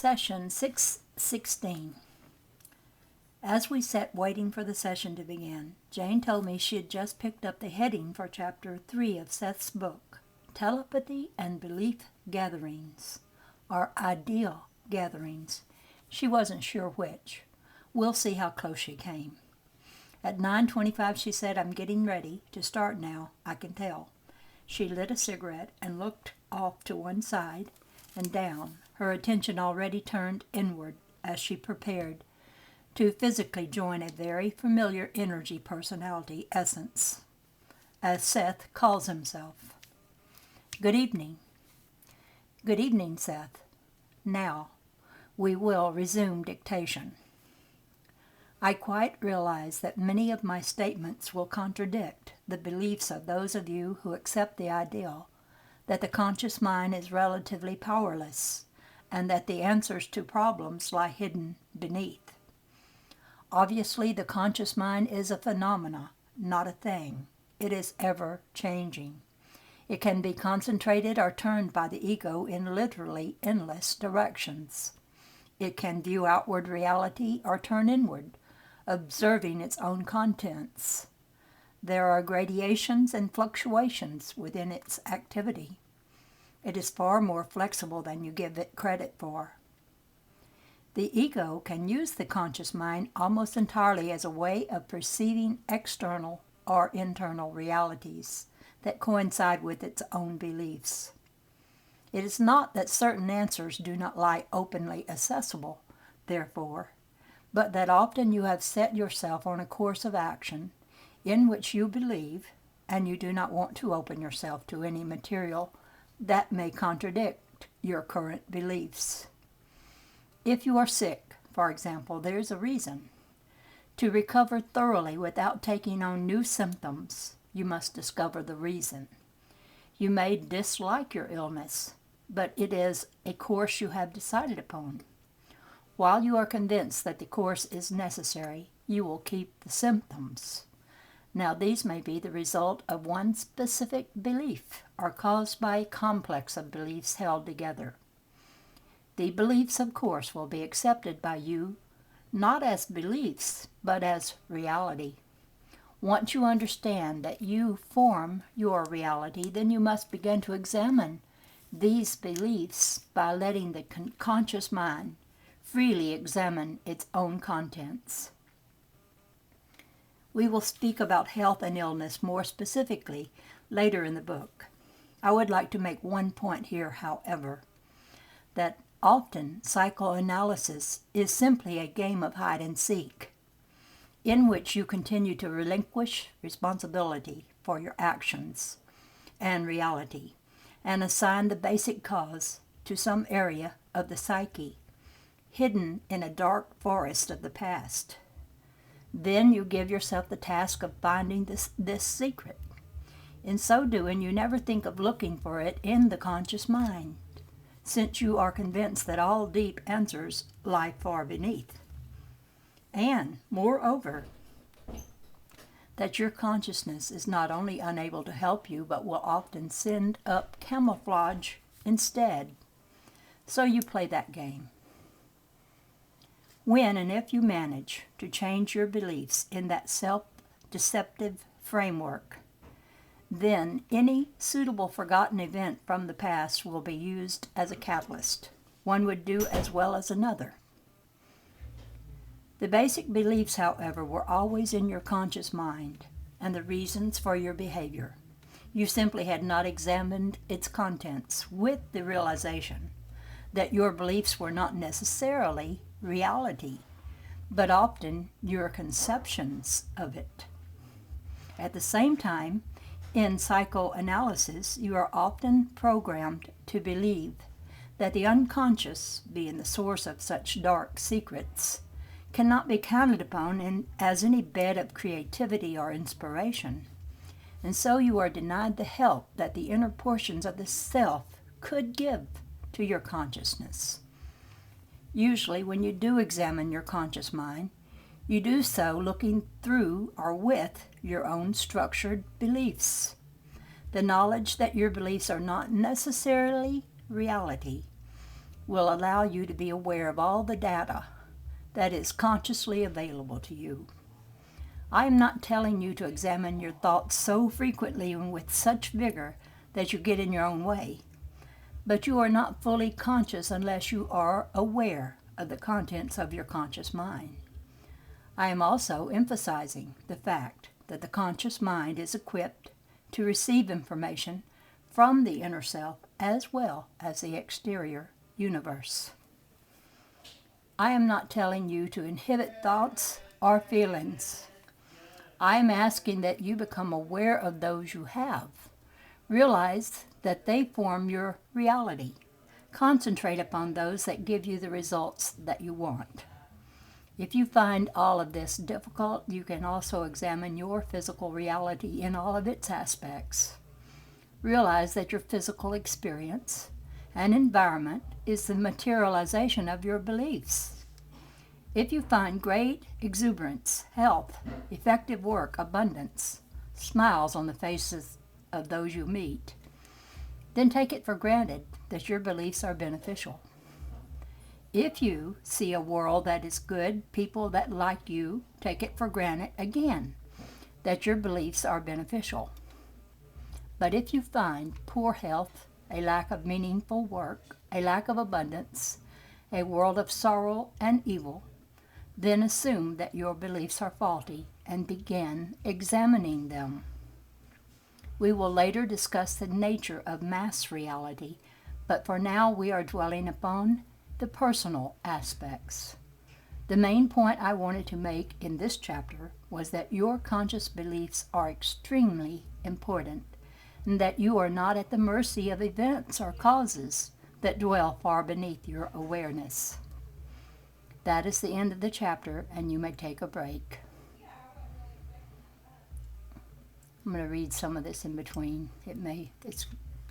Session 616. As we sat waiting for the session to begin, Jane told me she had just picked up the heading for Chapter 3 of Seth's book, Telepathy and Belief Gatherings, or Ideal Gatherings. She wasn't sure which. We'll see how close she came. At 9:25 she said, "I'm getting ready to start now, I can tell." She lit a cigarette and looked off to one side and down, her attention already turned inward as she prepared to physically join a very familiar energy personality essence, as Seth calls himself. "Good evening." "Good evening, Seth. Now, we will resume dictation. I quite realize that many of my statements will contradict the beliefs of those of you who accept the ideal that the conscious mind is relatively powerless and that the answers to problems lie hidden beneath. Obviously, the conscious mind is a phenomena, not a thing. It is ever changing. It can be concentrated or turned by the ego in literally endless directions. It can view outward reality or turn inward, observing its own contents. There are gradations and fluctuations within its activity. It is far more flexible than you give it credit for. The ego can use the conscious mind almost entirely as a way of perceiving external or internal realities that coincide with its own beliefs. It is not that certain answers do not lie openly accessible, therefore, but that often you have set yourself on a course of action in which you believe, and you do not want to open yourself to any material that may contradict your current beliefs. If you are sick, for example, there is a reason. To recover thoroughly without taking on new symptoms, you must discover the reason. You may dislike your illness, but it is a course you have decided upon. While you are convinced that the course is necessary, you will keep the symptoms. Now, these may be the result of one specific belief or caused by a complex of beliefs held together. The beliefs, of course, will be accepted by you not as beliefs, but as reality. Once you understand that you form your reality, then you must begin to examine these beliefs by letting the conscious mind freely examine its own contents. We will speak about health and illness more specifically later in the book. I would like to make one point here, however, that often psychoanalysis is simply a game of hide and seek, in which you continue to relinquish responsibility for your actions and reality, and assign the basic cause to some area of the psyche, hidden in a dark forest of the past. Then you give yourself the task of finding this secret. In so doing, you never think of looking for it in the conscious mind, since you are convinced that all deep answers lie far beneath. And, moreover, that your consciousness is not only unable to help you, but will often send up camouflage instead. So you play that game. When and if you manage to change your beliefs in that self-deceptive framework, then any suitable forgotten event from the past will be used as a catalyst. One would do as well as another. The basic beliefs, however, were always in your conscious mind, and the reasons for your behavior. You simply had not examined its contents with the realization that your beliefs were not necessarily reality, but often your conceptions of it. At the same time, in psychoanalysis, you are often programmed to believe that the unconscious, being the source of such dark secrets, cannot be counted upon as any bed of creativity or inspiration, and so you are denied the help that the inner portions of the self could give to your consciousness. Usually, when you do examine your conscious mind, you do so looking through or with your own structured beliefs. The knowledge that your beliefs are not necessarily reality will allow you to be aware of all the data that is consciously available to you. I am not telling you to examine your thoughts so frequently and with such vigor that you get in your own way, but you are not fully conscious unless you are aware of the contents of your conscious mind. I am also emphasizing the fact that the conscious mind is equipped to receive information from the inner self as well as the exterior universe. I am not telling you to inhibit thoughts or feelings. I am asking that you become aware of those you have. Realize that they form your reality. Concentrate upon those that give you the results that you want. If you find all of this difficult, you can also examine your physical reality in all of its aspects. Realize that your physical experience and environment is the materialization of your beliefs. If you find great exuberance, health, effective work, abundance, smiles on the faces of those you meet, then take it for granted that your beliefs are beneficial. If you see a world that is good, people that like you, take it for granted again that your beliefs are beneficial. But if you find poor health, a lack of meaningful work, a lack of abundance, a world of sorrow and evil, then assume that your beliefs are faulty and begin examining them. We will later discuss the nature of mass reality, but for now we are dwelling upon the personal aspects. The main point I wanted to make in this chapter was that your conscious beliefs are extremely important, and that you are not at the mercy of events or causes that dwell far beneath your awareness. That is the end of the chapter, and you may take a break. I'm going to read some of this in between. It's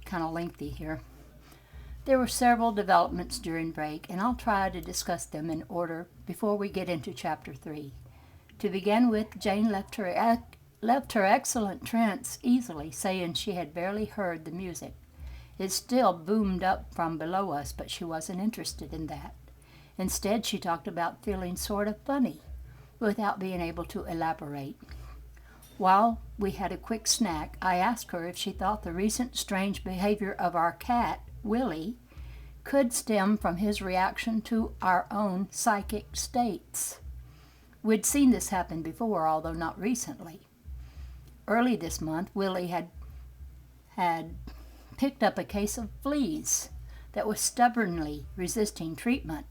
kind of lengthy here. There were several developments during break, and I'll try to discuss them in order before we get into chapter 3. To begin with, Jane left her excellent trance easily, saying she had barely heard the music. It still boomed up from below us, but she wasn't interested in that. Instead, she talked about feeling sort of funny, without being able to elaborate. While we had a quick snack, I asked her if she thought the recent strange behavior of our cat, Willie, could stem from his reaction to our own psychic states. We'd seen this happen before, although not recently. Early this month, Willie had picked up a case of fleas that was stubbornly resisting treatment.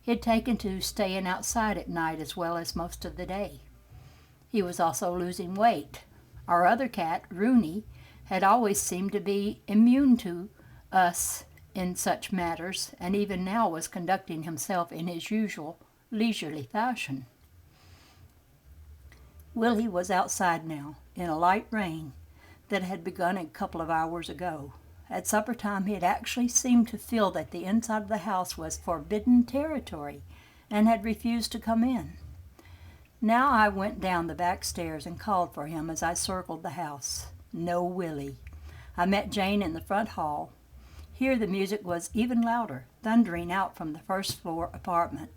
He had taken to staying outside at night as well as most of the day. He was also losing weight. Our other cat, Rooney, had always seemed to be immune to us in such matters, and even now was conducting himself in his usual leisurely fashion. Willie was outside now, in a light rain that had begun a couple of hours ago. At supper time, he had actually seemed to feel that the inside of the house was forbidden territory and had refused to come in. Now I went down the back stairs and called for him as I circled the house. No Willie. I met Jane in the front hall. Here the music was even louder, thundering out from the first floor apartment.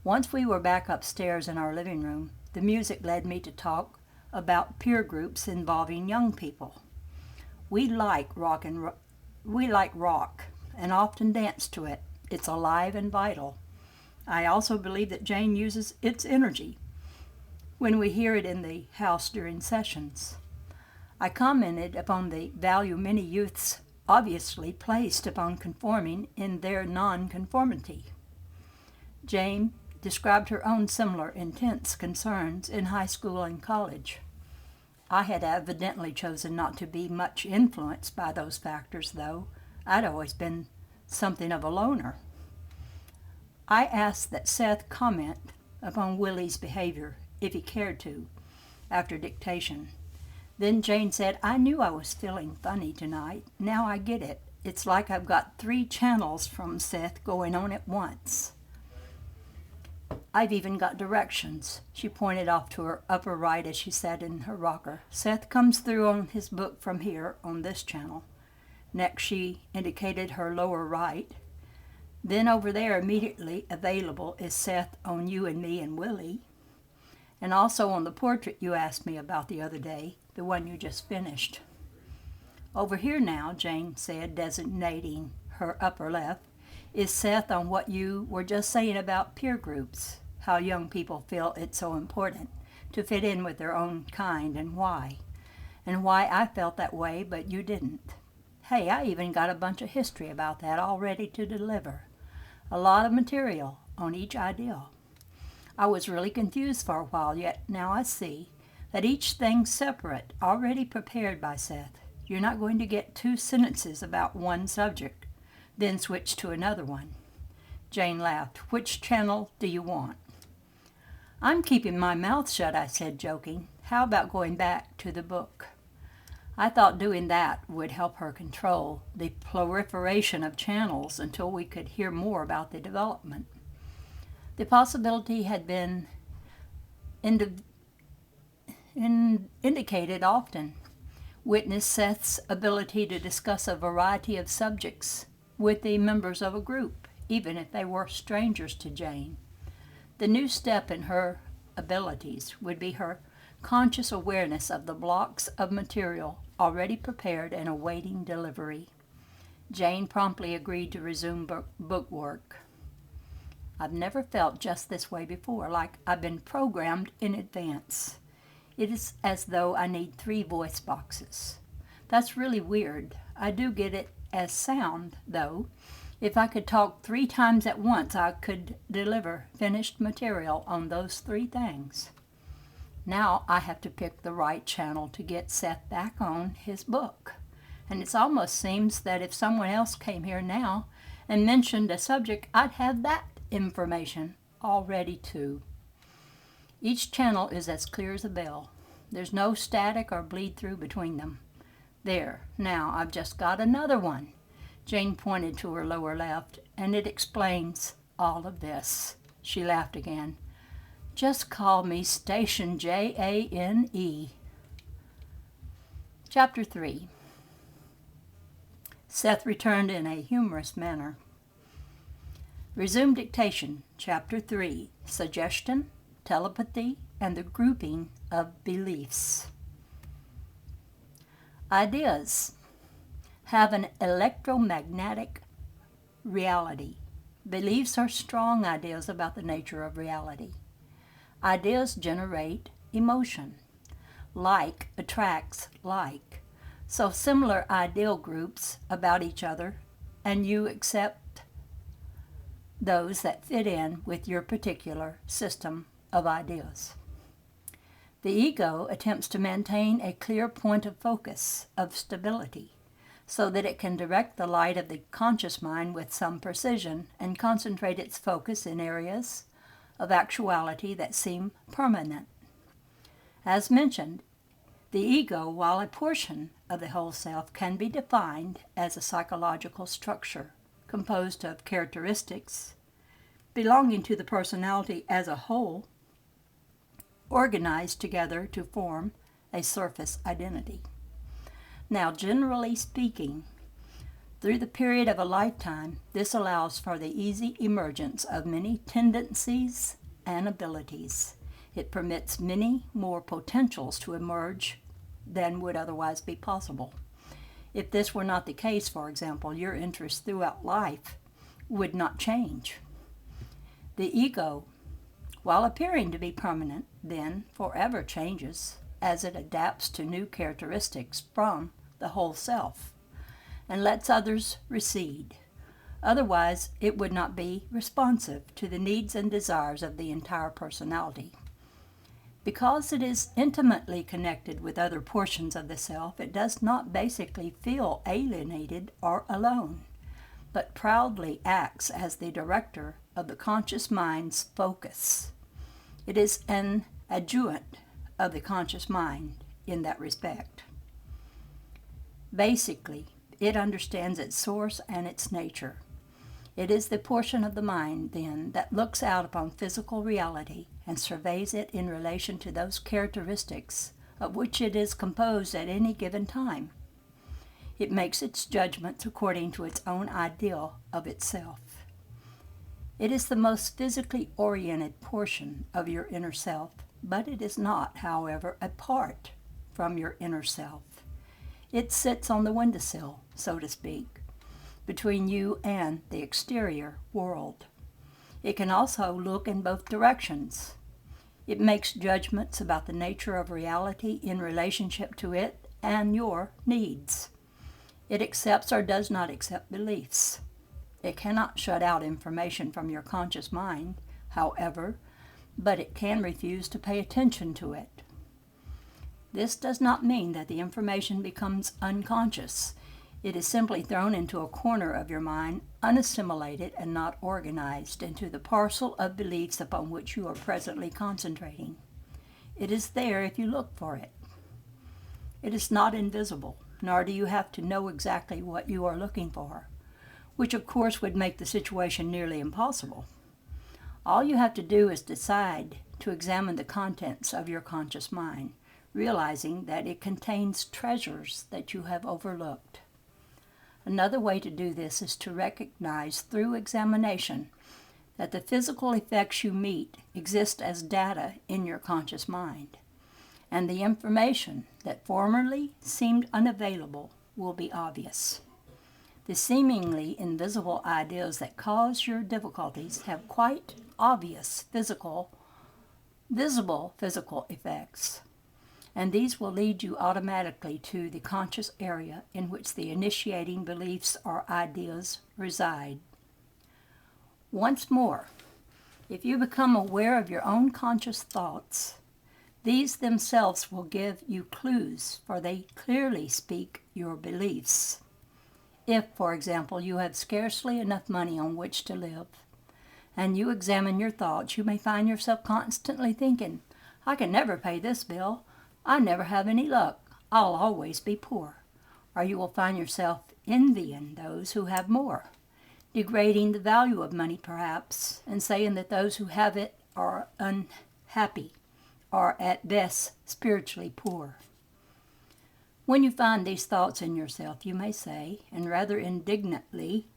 Once we were back upstairs in our living room, the music led me to talk about peer groups involving young people. We like rock and often dance to it. It's alive and vital. I also believe that Jane uses its energy when we hear it in the house during sessions. I commented upon the value many youths obviously placed upon conforming in their non-conformity. Jane described her own similar intense concerns in high school and college. I had evidently chosen not to be much influenced by those factors, though I'd always been something of a loner. I asked that Seth comment upon Willie's behavior, if he cared to, after dictation. Then Jane said, "I knew I was feeling funny tonight. Now I get it. It's like I've got 3 channels from Seth going on at once. I've even got directions." She pointed off to her upper right as she sat in her rocker. "Seth comes through on his book from here on this channel." Next she indicated her lower right. Then over there immediately available is Seth on You and Me and Willie, and also on the portrait you asked me about the other day, the one you just finished. Over here now, Jane said, designating her upper left, is Seth on what you were just saying about peer groups, how young people feel it's so important to fit in with their own kind and why I felt that way but you didn't. Hey, I even got a bunch of history about that all ready to deliver. A lot of material on each ideal. I was really confused for a while, yet now I see that each thing's separate, already prepared by Seth. You're not going to get 2 sentences about one subject, then switch to another one. Jane laughed. Which channel do you want? I'm keeping my mouth shut, I said, joking. How about going back to the book? I thought doing that would help her control the proliferation of channels until we could hear more about the development. The possibility had been indicated often. Witness Seth's ability to discuss a variety of subjects with the members of a group, even if they were strangers to Jane. The new step in her abilities would be her conscious awareness of the blocks of material already prepared and awaiting delivery. Jane promptly agreed to resume book work. I've never felt just this way before, like I've been programmed in advance. It is as though I need 3 voice boxes. That's really weird. I do get it as sound, though. If I could talk 3 times at once, I could deliver finished material on those 3 things. Now I have to pick the right channel to get Seth back on his book. And it almost seems that if someone else came here now and mentioned a subject, I'd have that information all ready too. Each channel is as clear as a bell. There's no static or bleed through between them. There, now I've just got another one. Jane pointed to her lower left, and it explains all of this. She laughed again. Just call me Station Jane. Chapter 3. Seth returned in a humorous manner. Resume dictation. Chapter 3. Suggestion, telepathy, and the grouping of beliefs. Ideas have an electromagnetic reality. Beliefs are strong ideas about the nature of reality. Ideas generate emotion. Like attracts like. So similar ideal groups about each other, and you accept those that fit in with your particular system of ideas. The ego attempts to maintain a clear point of focus, of stability, so that it can direct the light of the conscious mind with some precision and concentrate its focus in areas of actuality that seem permanent. As mentioned, the ego, while a portion of the whole self, can be defined as a psychological structure composed of characteristics belonging to the personality as a whole, organized together to form a surface identity. Now, generally speaking, through the period of a lifetime, this allows for the easy emergence of many tendencies and abilities. It permits many more potentials to emerge than would otherwise be possible. If this were not the case, for example, your interest throughout life would not change. The ego, while appearing to be permanent, then forever changes as it adapts to new characteristics from the whole self and lets others recede. Otherwise, it would not be responsive to the needs and desires of the entire personality. Because it is intimately connected with other portions of the self, it does not basically feel alienated or alone, but proudly acts as the director of the conscious mind's focus. It is an adjunct of the conscious mind in that respect. Basically, it understands its source and its nature. It is the portion of the mind, then, that looks out upon physical reality and surveys it in relation to those characteristics of which it is composed at any given time. It makes its judgments according to its own ideal of itself. It is the most physically oriented portion of your inner self, but it is not, however, apart from your inner self. It sits on the windowsill, so to speak, between you and the exterior world. It can also look in both directions. It makes judgments about the nature of reality in relationship to it and your needs. It accepts or does not accept beliefs. It cannot shut out information from your conscious mind, however, but it can refuse to pay attention to it. This does not mean that the information becomes unconscious. It is simply thrown into a corner of your mind, unassimilated and not organized into the parcel of beliefs upon which you are presently concentrating. It is there if you look for it. It is not invisible, nor do you have to know exactly what you are looking for, which of course would make the situation nearly impossible. All you have to do is decide to examine the contents of your conscious mind, realizing that it contains treasures that you have overlooked. Another way to do this is to recognize through examination that the physical effects you meet exist as data in your conscious mind, and the information that formerly seemed unavailable will be obvious. The seemingly invisible ideas that cause your difficulties have quite obvious visible physical effects, and these will lead you automatically to the conscious area in which the initiating beliefs or ideas reside. Once more, if you become aware of your own conscious thoughts, these themselves will give you clues, for they clearly speak your beliefs. If, for example, you have scarcely enough money on which to live, and you examine your thoughts, you may find yourself constantly thinking, "I can never pay this bill. I never have any luck. I'll always be poor." Or you will find yourself envying those who have more, degrading the value of money perhaps, and saying that those who have it are unhappy, or at best spiritually poor. When you find these thoughts in yourself, you may say, and rather indignantly,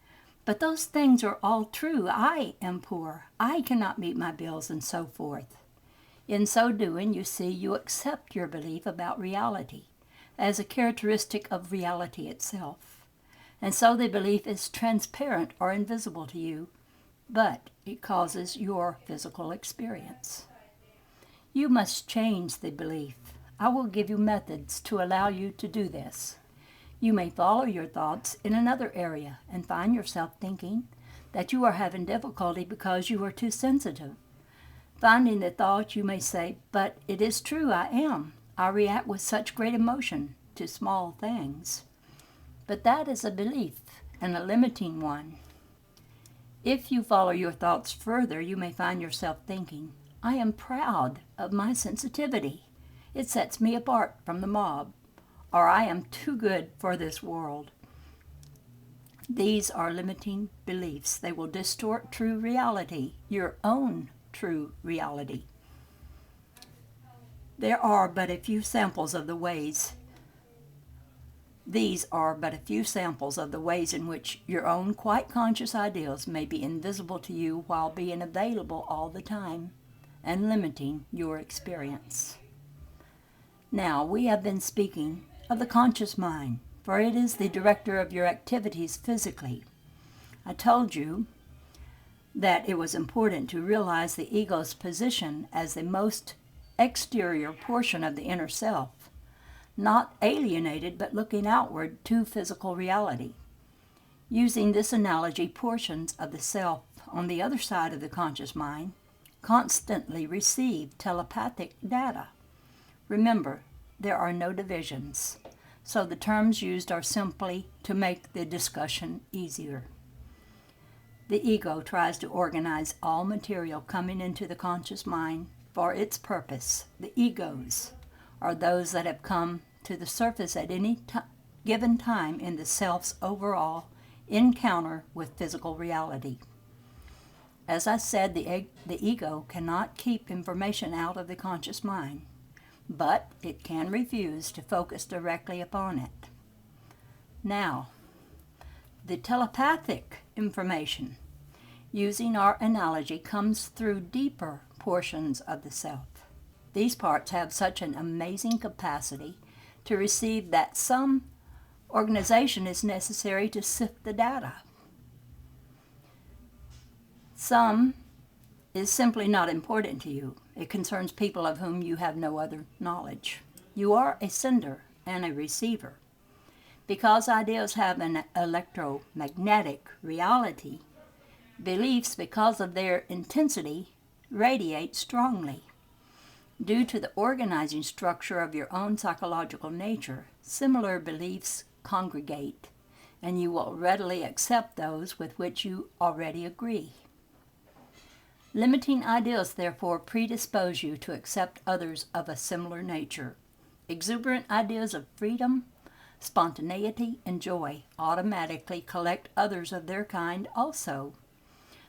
"But those things are all true. I am poor. I cannot meet my bills," and so forth. In so doing, you see, you accept your belief about reality as a characteristic of reality itself. And so the belief is transparent or invisible to you, but it causes your physical experience. You must change the belief. I will give you methods to allow you to do this. You may follow your thoughts in another area and find yourself thinking that you are having difficulty because you are too sensitive. Finding the thought, you may say, "But it is true, I am. I react with such great emotion to small things." But that is a belief, and a limiting one. If you follow your thoughts further, you may find yourself thinking, "I am proud of my sensitivity. It sets me apart from the mob," or "I am too good for this world." These are limiting beliefs. They will distort true reality, your own true reality. These are but a few samples of the ways in which your own quite conscious ideals may be invisible to you while being available all the time and limiting your experience. Now, we have been speaking of the conscious mind, for it is the director of your activities physically. I told you that it was important to realize the ego's position as the most exterior portion of the inner self, not alienated but looking outward to physical reality. Using this analogy, portions of the self on the other side of the conscious mind constantly receive telepathic data. Remember, there are no divisions, so the terms used are simply to make the discussion easier. The ego tries to organize all material coming into the conscious mind for its purpose. The egos are those that have come to the surface at any given time in the self's overall encounter with physical reality. As I said, the ego cannot keep information out of the conscious mind, but it can refuse to focus directly upon it. Now, the telepathic information using our analogy, comes through deeper portions of the self. These parts have such an amazing capacity to receive that some organization is necessary to sift the data. Some is simply not important to you. It concerns people of whom you have no other knowledge. You are a sender and a receiver. Because ideas have an electromagnetic reality, beliefs, because of their intensity, radiate strongly. Due to the organizing structure of your own psychological nature, similar beliefs congregate, and you will readily accept those with which you already agree. Limiting ideas, therefore, predispose you to accept others of a similar nature. Exuberant ideas of freedom, spontaneity, and joy automatically collect others of their kind also.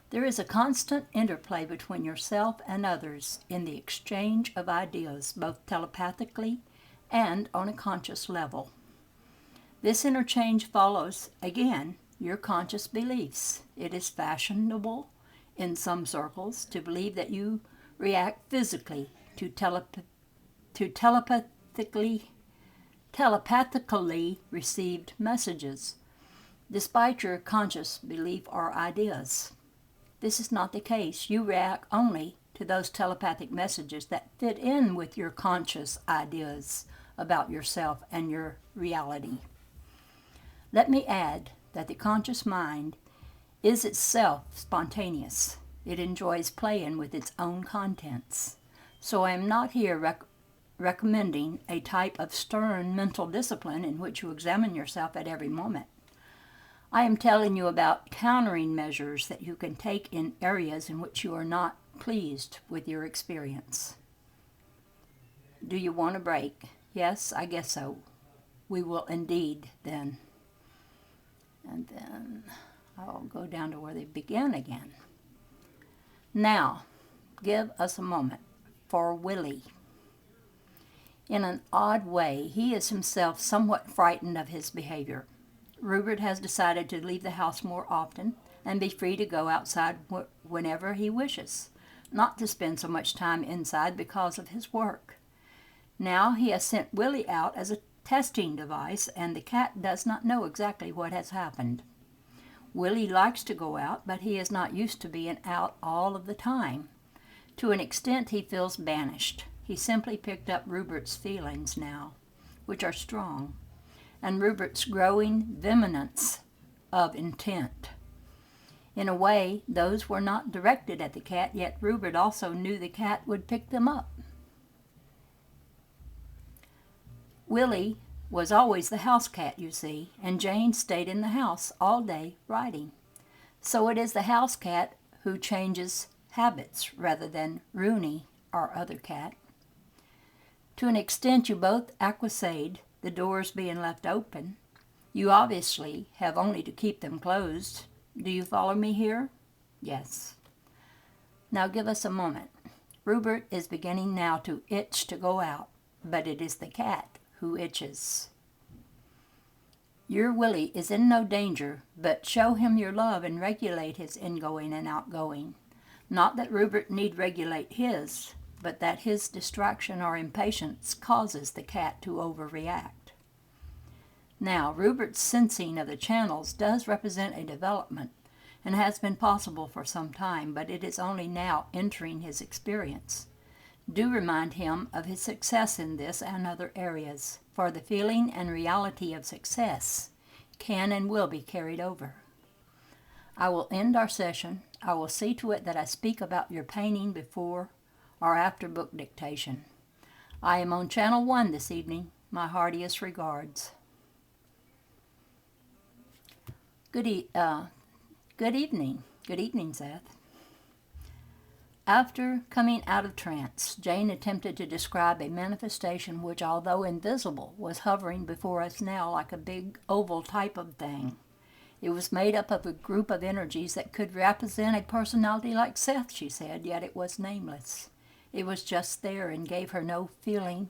There is a constant interplay between yourself and others in the exchange of ideas, both telepathically and on a conscious level. This interchange follows, again, your conscious beliefs. It is fashionable in some circles to believe that you react physically to telepathically received messages, despite your conscious belief or ideas. This is not the case. You react only to those telepathic messages that fit in with your conscious ideas about yourself and your reality. Let me add that the conscious mind is itself spontaneous. It enjoys playing with its own contents. So I am not here recommending a type of stern mental discipline in which you examine yourself at every moment. I am telling you about countering measures that you can take in areas in which you are not pleased with your experience. Do you want a break? Yes, I guess so. We will indeed then. And then I'll go down to where they begin again. Now, give us a moment for Willie. In an odd way, he is himself somewhat frightened of his behavior. Rupert has decided to leave the house more often and be free to go outside whenever he wishes, not to spend so much time inside because of his work. Now he has sent Willie out as a testing device, and the cat does not know exactly what has happened. Willie likes to go out, but he is not used to being out all of the time. To an extent, he feels banished. He simply picked up Rupert's feelings now, which are strong, and Rupert's growing vehemence of intent. In a way, those were not directed at the cat, yet Rupert also knew the cat would pick them up. Willie was always the house cat, you see, and Jane stayed in the house all day writing. So it is the house cat who changes habits rather than Rooney, our other cat. To an extent, you both acquiesced, the doors being left open. You obviously have only to keep them closed. Do you follow me here? Yes. Now give us a moment. Rupert is beginning now to itch to go out, but it is the cat who itches. Your Willie is in no danger, but show him your love and regulate his ingoing and outgoing. Not that Rupert need regulate his, but that his distraction or impatience causes the cat to overreact. Now, Rupert's sensing of the channels does represent a development and has been possible for some time, but it is only now entering his experience. Do remind him of his success in this and other areas, for the feeling and reality of success can and will be carried over. I will end our session. I will see to it that I speak about your painting before or after book dictation. I am on Channel 1 this evening. My heartiest regards. Good evening. Good evening, Seth. After coming out of trance, Jane attempted to describe a manifestation which, although invisible, was hovering before us now like a big oval type of thing. It was made up of a group of energies that could represent a personality like Seth, she said, yet it was nameless. It was just there and gave her no feeling,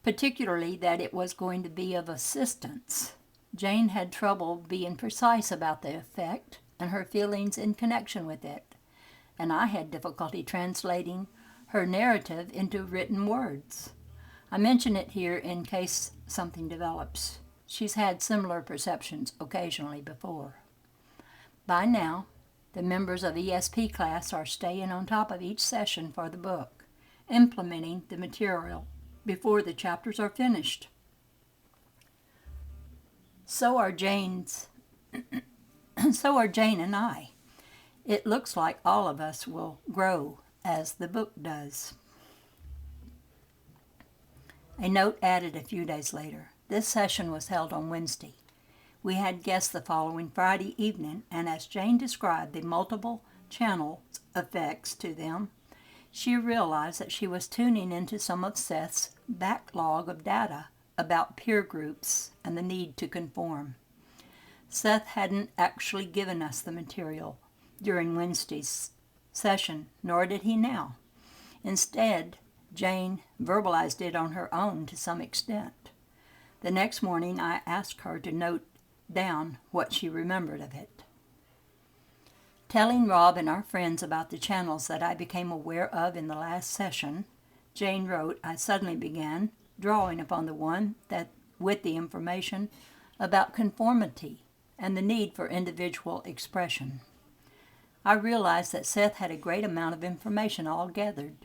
particularly that it was going to be of assistance. Jane had trouble being precise about the effect and her feelings in connection with it, and I had difficulty translating her narrative into written words. I mention it here in case something develops. She's had similar perceptions occasionally before. By now, the members of ESP class are staying on top of each session for the book, implementing the material before the chapters are finished. So are Jane and I. It looks like all of us will grow as the book does. A note added a few days later. This session was held on Wednesday. We had guests the following Friday evening, and as Jane described the multiple channel effects to them, she realized that she was tuning into some of Seth's backlog of data about peer groups and the need to conform. Seth hadn't actually given us the material during Wednesday's session, nor did he now. Instead, Jane verbalized it on her own to some extent. The next morning, I asked her to note down what she remembered of it. Telling Rob and our friends about the channels that I became aware of in the last session, Jane wrote, I suddenly began drawing upon the one that with the information about conformity and the need for individual expression. I realized that Seth had a great amount of information all gathered,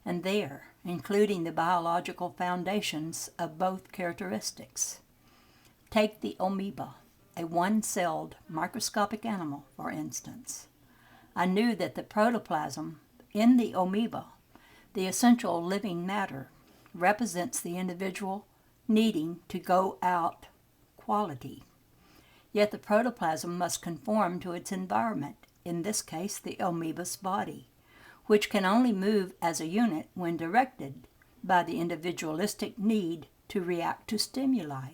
and there, including the biological foundations of both characteristics. Take the amoeba, a one-celled microscopic animal, for instance. I knew that the protoplasm in the amoeba, the essential living matter, represents the individual needing to go out quality. Yet the protoplasm must conform to its environment, in this case the amoeba's body, which can only move as a unit when directed by the individualistic need to react to stimuli.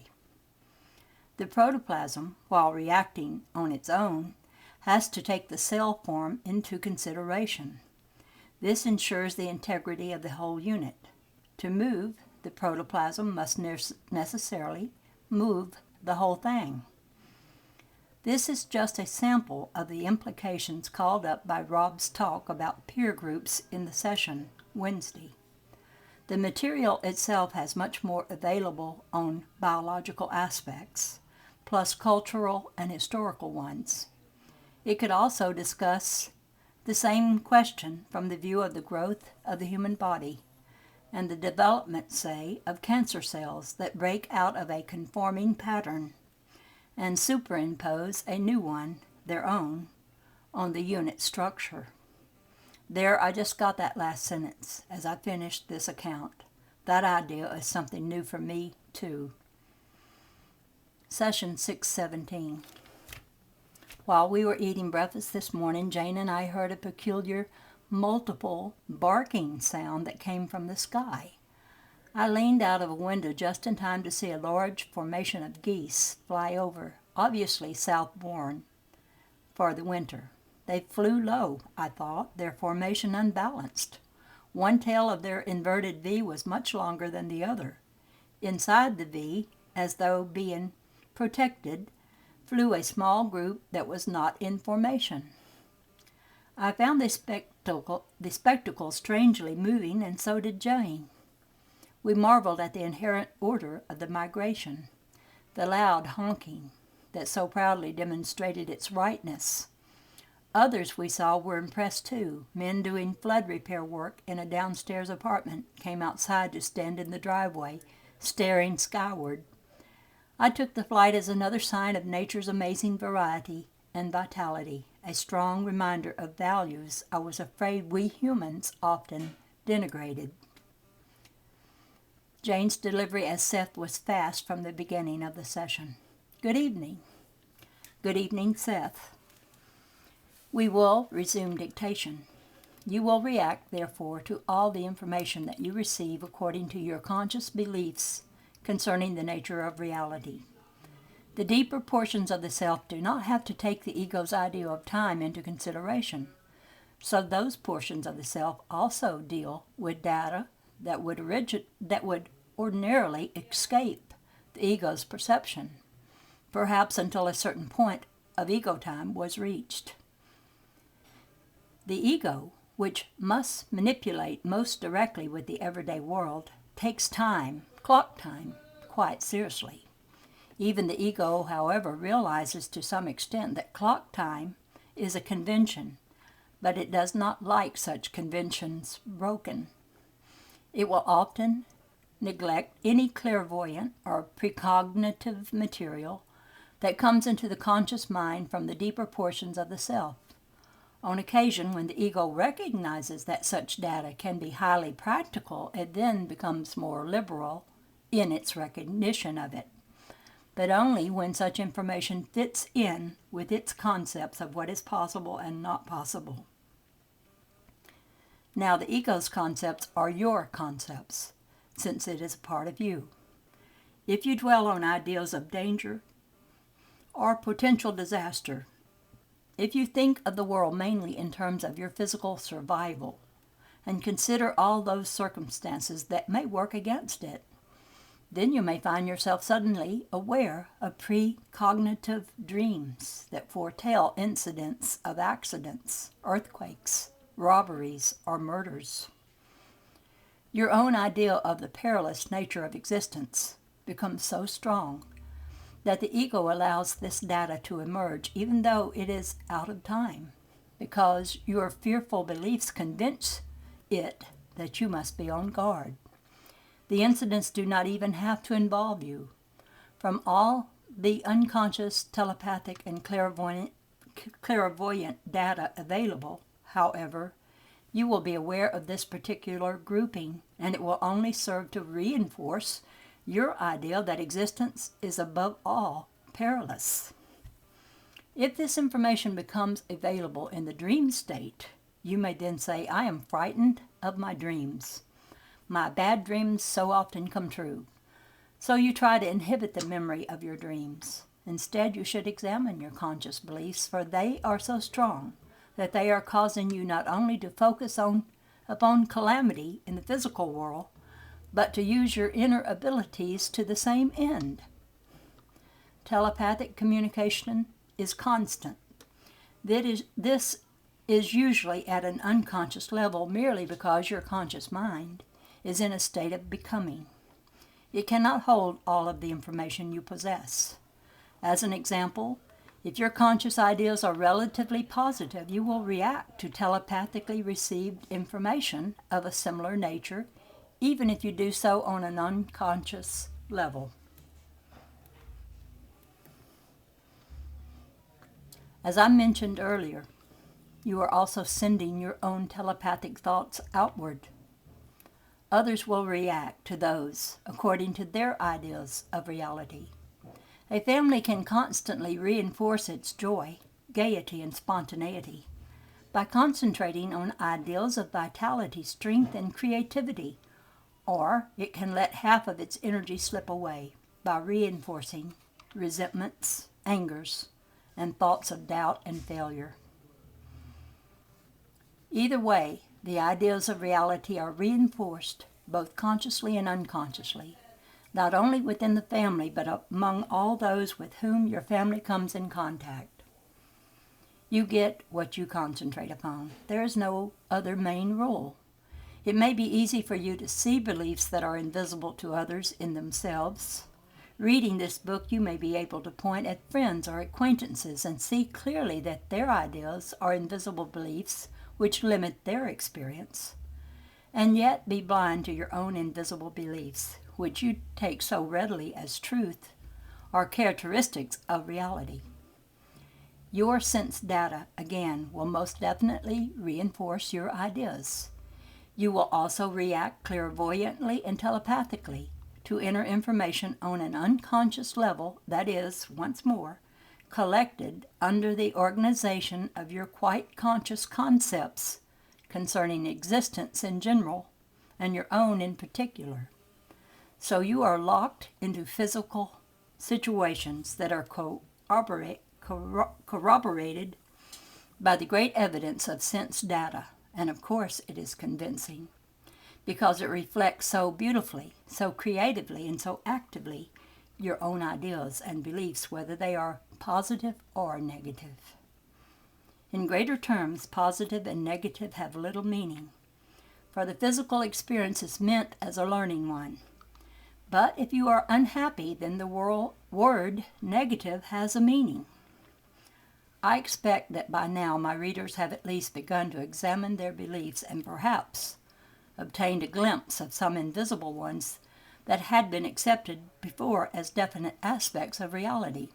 The protoplasm, while reacting on its own, has to take the cell form into consideration. This ensures the integrity of the whole unit. To move, the protoplasm must necessarily move the whole thing. This is just a sample of the implications called up by Rob's talk about peer groups in the session Wednesday. The material itself has much more available on biological aspects, plus cultural and historical ones. It could also discuss the same question from the view of the growth of the human body and the development, say, of cancer cells that break out of a conforming pattern and superimpose a new one, their own, on the unit structure. There, I just got that last sentence as I finished this account. That idea is something new for me, too. Session 617. While we were eating breakfast this morning, Jane and I heard a peculiar, multiple barking sound that came from the sky. I leaned out of a window just in time to see a large formation of geese fly over, obviously southbound for the winter. They flew low, I thought, their formation unbalanced. One tail of their inverted V was much longer than the other. Inside the V, as though being protected, flew a small group that was not in formation. I found the spectacle strangely moving, and so did Jane. We marveled at the inherent order of the migration, the loud honking that so proudly demonstrated its rightness. Others we saw were impressed too. Men doing flood repair work in a downstairs apartment came outside to stand in the driveway, staring skyward. I took the flight as another sign of nature's amazing variety and vitality, a strong reminder of values I was afraid we humans often denigrated. Jane's delivery as Seth was fast from the beginning of the session. Good evening. Good evening, Seth. We will resume dictation. You will react, therefore, to all the information that you receive according to your conscious beliefs concerning the nature of reality. The deeper portions of the self do not have to take the ego's idea of time into consideration, so those portions of the self also deal with data that would ordinarily escape the ego's perception, perhaps until a certain point of ego time was reached. The ego, which must manipulate most directly with the everyday world, takes time, clock time, quite seriously. Even the ego, however, realizes to some extent that clock time is a convention, but it does not like such conventions broken. It will often neglect any clairvoyant or precognitive material that comes into the conscious mind from the deeper portions of the self. On occasion, when the ego recognizes that such data can be highly practical, it then becomes more liberal in its recognition of it, but only when such information fits in with its concepts of what is possible and not possible. Now, the ego's concepts are your concepts, since it is a part of you. If you dwell on ideas of danger or potential disaster, if you think of the world mainly in terms of your physical survival, and consider all those circumstances that may work against it, then you may find yourself suddenly aware of precognitive dreams that foretell incidents of accidents, earthquakes, robberies, or murders. Your own idea of the perilous nature of existence becomes so strong that the ego allows this data to emerge even though it is out of time, because your fearful beliefs convince it that you must be on guard. The incidents do not even have to involve you. From all the unconscious, telepathic, and clairvoyant data available, however, you will be aware of this particular grouping, and it will only serve to reinforce your idea that existence is above all perilous. If this information becomes available in the dream state, you may then say, I am frightened of my dreams. My bad dreams so often come true. So you try to inhibit the memory of your dreams. Instead, you should examine your conscious beliefs, for they are so strong that they are causing you not only to focus upon calamity in the physical world, but to use your inner abilities to the same end. Telepathic communication is constant. This is usually at an unconscious level merely because your conscious mind is in a state of becoming. It cannot hold all of the information you possess. As an example, if your conscious ideas are relatively positive, you will react to telepathically received information of a similar nature, even if you do so on an unconscious level. As I mentioned earlier, you are also sending your own telepathic thoughts outward. Others will react to those according to their ideas of reality. A family can constantly reinforce its joy, gaiety, and spontaneity by concentrating on ideals of vitality, strength, and creativity, or it can let half of its energy slip away by reinforcing resentments, angers, and thoughts of doubt and failure. Either way, the ideas of reality are reinforced both consciously and unconsciously, not only within the family, but among all those with whom your family comes in contact. You get what you concentrate upon. There is no other main rule. It may be easy for you to see beliefs that are invisible to others in themselves. Reading this book, you may be able to point at friends or acquaintances and see clearly that their ideas are invisible beliefs which limit their experience, and yet be blind to your own invisible beliefs, which you take so readily as truth, are characteristics of reality. Your sense data, again, will most definitely reinforce your ideas. You will also react clairvoyantly and telepathically to inner information on an unconscious level that is, once more, collected under the organization of your quite conscious concepts concerning existence in general and your own in particular. So you are locked into physical situations that are corroborated by the great evidence of sense data, and of course it is convincing, because it reflects so beautifully, so creatively, and so actively your own ideas and beliefs, whether they are positive or negative. In greater terms, positive and negative have little meaning, for the physical experience is meant as a learning one. But if you are unhappy, then the word negative has a meaning. I expect that by now my readers have at least begun to examine their beliefs and perhaps obtained a glimpse of some invisible ones that had been accepted before as definite aspects of reality.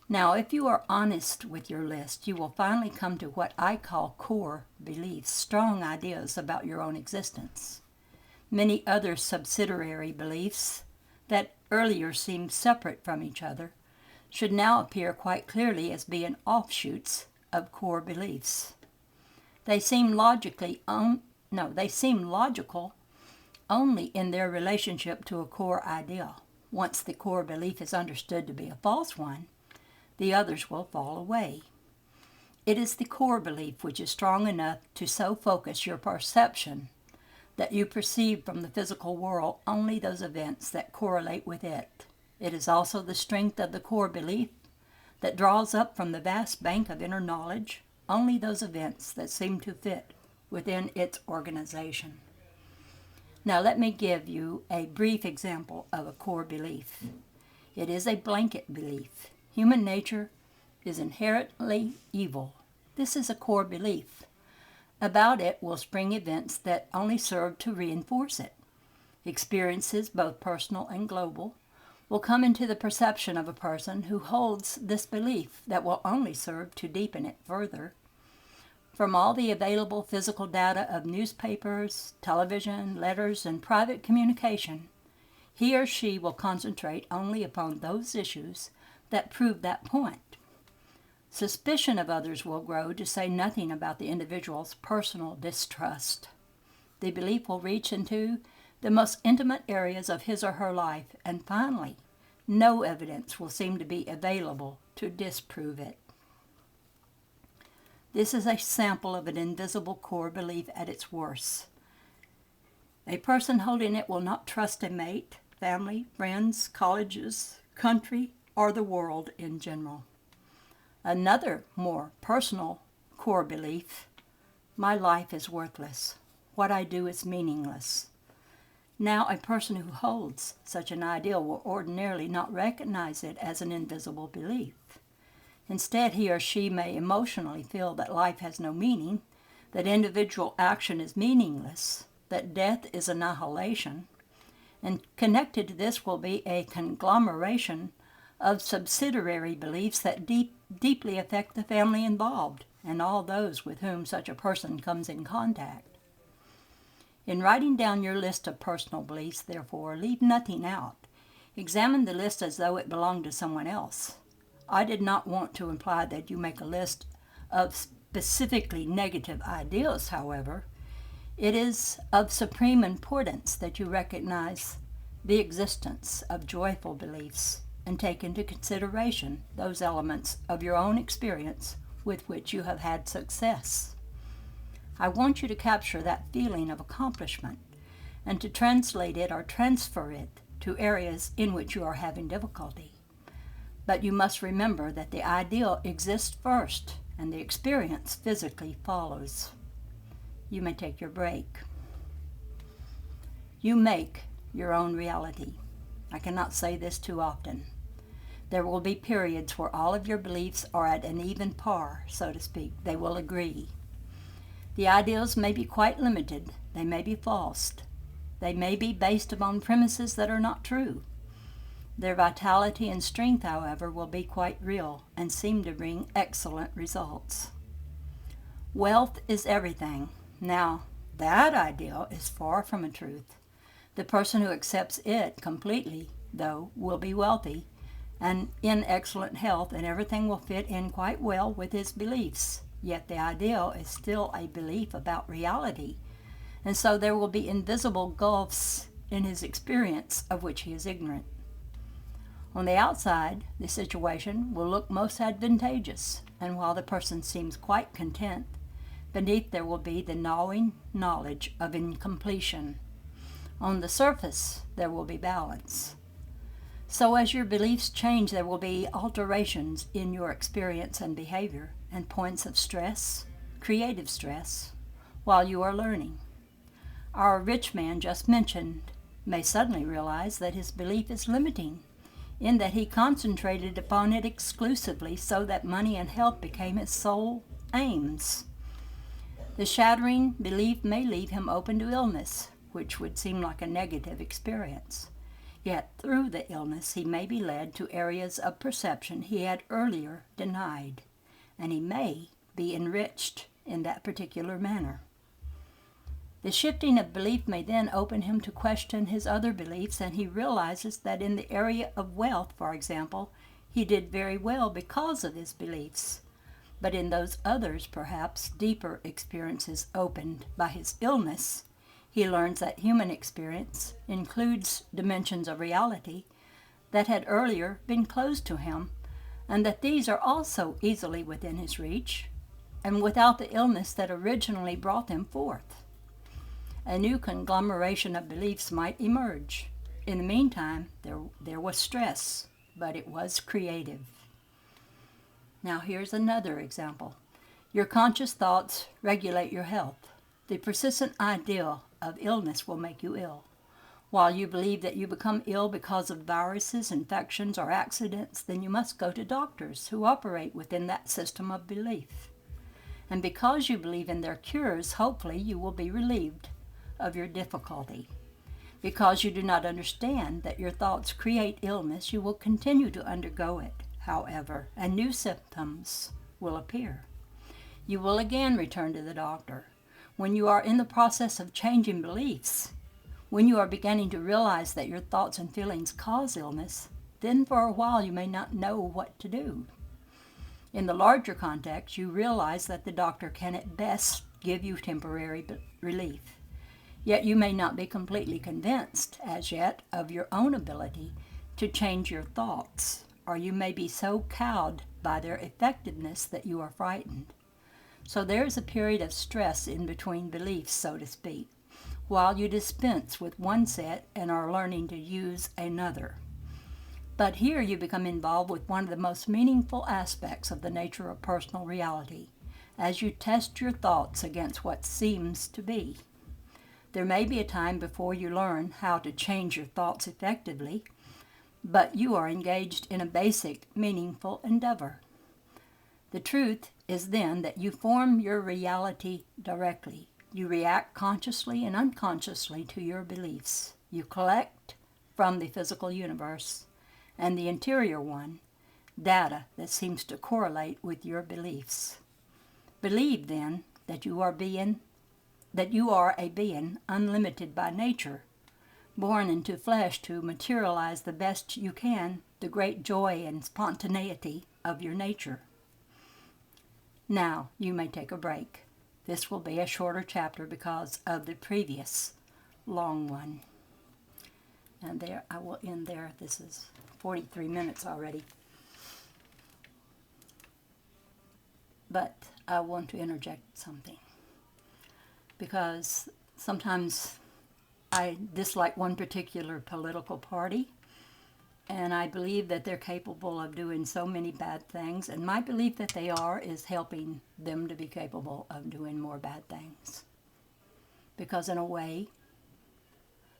Now, if you are honest with your list, you will finally come to what I call core beliefs, strong ideas about your own existence. Many other subsidiary beliefs that earlier seemed separate from each other should now appear quite clearly as being offshoots of core beliefs. They seem logical only in their relationship to a core idea. Once the core belief is understood to be a false one, the others will fall away. It is the core belief which is strong enough to so focus your perception that you perceive from the physical world only those events that correlate with it. It is also the strength of the core belief that draws up from the vast bank of inner knowledge only those events that seem to fit within its organization. Now let me give you a brief example of a core belief. It is a blanket belief. Human nature is inherently evil. This is a core belief. About it will spring events that only serve to reinforce it. Experiences, both personal and global, will come into the perception of a person who holds this belief that will only serve to deepen it further. From all the available physical data of newspapers, television, letters, and private communication, he or she will concentrate only upon those issues that prove that point. Suspicion of others will grow, to say nothing about the individual's personal distrust. The belief will reach into the most intimate areas of his or her life, and finally, no evidence will seem to be available to disprove it. This is a sample of an invisible core belief at its worst. A person holding it will not trust a mate, family, friends, colleges, country, or the world in general. Another more personal core belief: my life is worthless. What I do is meaningless. Now, a person who holds such an ideal will ordinarily not recognize it as an invisible belief. Instead, he or she may emotionally feel that life has no meaning, that individual action is meaningless, that death is annihilation, and connected to this will be a conglomeration of subsidiary beliefs that deeply affect the family involved and all those with whom such a person comes in contact. In writing down your list of personal beliefs, therefore, leave nothing out. Examine the list as though it belonged to someone else. I did not want to imply that you make a list of specifically negative ideas, however. It is of supreme importance that you recognize the existence of joyful beliefs and take into consideration those elements of your own experience with which you have had success. I want you to capture that feeling of accomplishment and to translate it or transfer it to areas in which you are having difficulty. But you must remember that the ideal exists first and the experience physically follows. You may take your break. You make your own reality. I cannot say this too often. There will be periods where all of your beliefs are at an even par, so to speak. They will agree. The ideals may be quite limited. They may be false. They may be based upon premises that are not true. Their vitality and strength, however, will be quite real and seem to bring excellent results. Wealth is everything. Now, that ideal is far from a truth. The person who accepts it completely, though, will be wealthy and in excellent health, and everything will fit in quite well with his beliefs. Yet the ideal is still a belief about reality, and so there will be invisible gulfs in his experience of which he is ignorant. On the outside, the situation will look most advantageous, and while the person seems quite content, beneath there will be the gnawing knowledge of incompletion. On the surface, there will be balance. So as your beliefs change, there will be alterations in your experience and behavior and points of stress, creative stress, while you are learning. Our rich man just mentioned may suddenly realize that his belief is limiting, in that he concentrated upon it exclusively so that money and health became his sole aims. The shattering belief may leave him open to illness, which would seem like a negative experience. Yet through the illness he may be led to areas of perception he had earlier denied, and he may be enriched in that particular manner. The shifting of belief may then open him to question his other beliefs, and he realizes that in the area of wealth, for example, he did very well because of his beliefs. But in those others, perhaps deeper experiences opened by his illness, he learns that human experience includes dimensions of reality that had earlier been closed to him, and that these are also easily within his reach, and without the illness that originally brought them forth. A new conglomeration of beliefs might emerge. In the meantime, there was stress, but it was creative. Now here's another example. Your conscious thoughts regulate your health. The persistent ideal of illness will make you ill. While you believe that you become ill because of viruses, infections, or accidents, then you must go to doctors who operate within that system of belief. And because you believe in their cures, hopefully you will be relieved of your difficulty. Because you do not understand that your thoughts create illness, you will continue to undergo it, however, and new symptoms will appear. You will again return to the doctor. When you are in the process of changing beliefs, when you are beginning to realize that your thoughts and feelings cause illness, then for a while you may not know what to do. In the larger context, you realize that the doctor can at best give you temporary relief. Yet you may not be completely convinced as yet of your own ability to change your thoughts, or you may be so cowed by their effectiveness that you are frightened. So there is a period of stress in between beliefs, so to speak, while you dispense with one set and are learning to use another. But here you become involved with one of the most meaningful aspects of the nature of personal reality, as you test your thoughts against what seems to be. There may be a time before you learn how to change your thoughts effectively, but you are engaged in a basic, meaningful endeavor. The truth is then that you form your reality directly. You react consciously and unconsciously to your beliefs. You collect from the physical universe and the interior one data that seems to correlate with your beliefs. Believe then that you are a being unlimited by nature, born into flesh to materialize the best you can the great joy and spontaneity of your nature. Now you may take a break. This will be a shorter chapter because of the previous long one. And there, I will end there. This is 43 minutes already. But I want to interject something, because sometimes I dislike one particular political party, and I believe that they're capable of doing so many bad things, and my belief that they are is helping them to be capable of doing more bad things. Because in a way,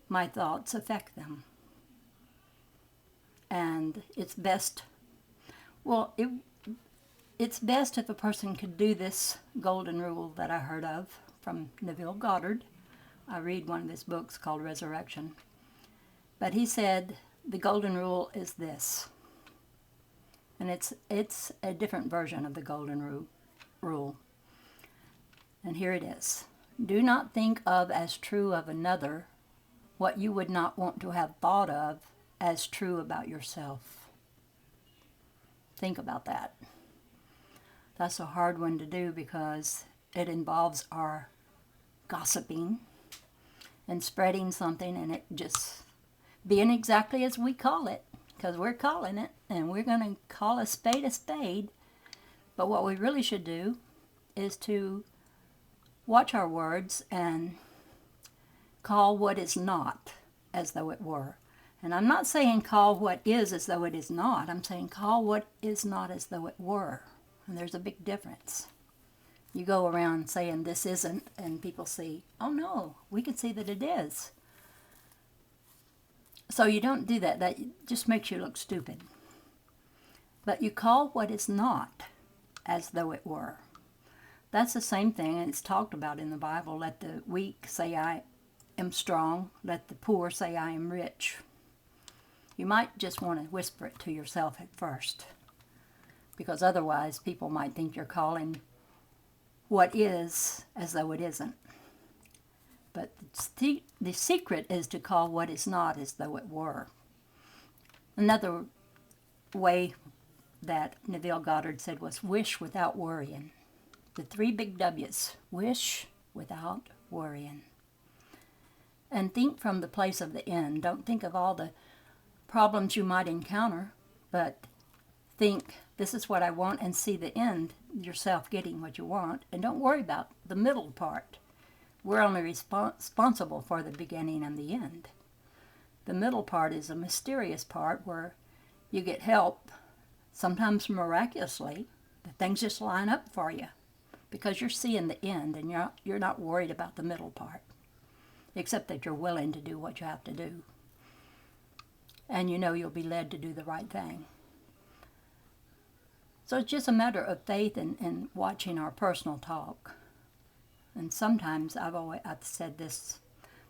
my thoughts affect them. And it's best, it's best if a person could do this golden rule that I heard of from Neville Goddard. I read one of his books called Resurrection. But he said, the golden rule is this, and it's a different version of the golden rule. And here it is. Do not think of as true of another what you would not want to have thought of as true about yourself. Think about that. That's a hard one to do because it involves our gossiping and spreading something and it just being exactly as we call it, because we're calling it, and we're going to call a spade a spade. But what we really should do is to watch our words and call what is not as though it were. And I'm not saying call what is as though it is not. I'm saying call what is not as though it were. And there's a big difference. You go around saying this isn't, and people see, oh no, we can see that it is. So you don't do that. That just makes you look stupid. But you call what is not as though it were. That's the same thing, and it's talked about in the Bible. Let the weak say I am strong. Let the poor say I am rich. You might just want to whisper it to yourself at first, because otherwise people might think you're calling what is as though it isn't. But the secret is to call what is not as though it were. Another way that Neville Goddard said was wish without worrying. The 3 big W's. Wish without worrying. And think from the place of the end. Don't think of all the problems you might encounter, but think, this is what I want, and see the end, yourself getting what you want. And don't worry about the middle part. We're only responsible for the beginning and the end. The middle part is a mysterious part where you get help, sometimes miraculously, but things just line up for you because you're seeing the end and you're not worried about the middle part, except that you're willing to do what you have to do. And you know you'll be led to do the right thing. So it's just a matter of faith and watching our personal talk. And sometimes I've said this,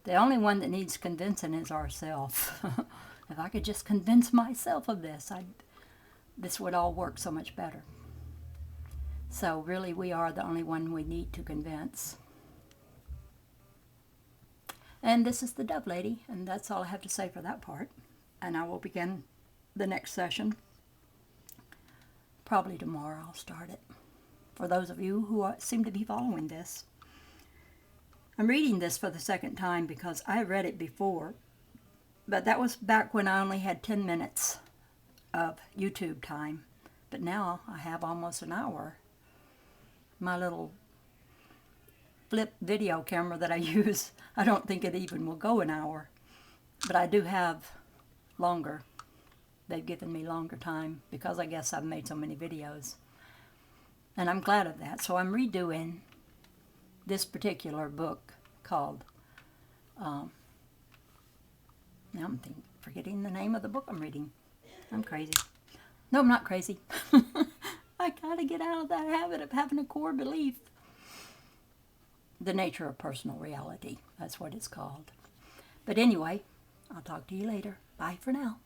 the only one that needs convincing is ourselves. If I could just convince myself of this, this would all work so much better. So really we are the only one we need to convince. And this is the Dove Lady, and that's all I have to say for that part. And I will begin the next session. Probably tomorrow I'll start it. For those of you who seem to be following this. I'm reading this for the second time because I read it before, but that was back when I only had 10 minutes of YouTube time. But now I have almost an hour. My little flip video camera that I use, I don't think it even will go an hour. But I do have longer. They've given me longer time because I guess I've made so many videos. And I'm glad of that. So I'm redoing this particular book called, now I'm forgetting the name of the book I'm reading. I'm crazy. No, I'm not crazy. I gotta get out of that habit of having a core belief. The Nature of Personal Reality. That's what it's called. But anyway, I'll talk to you later. Bye for now.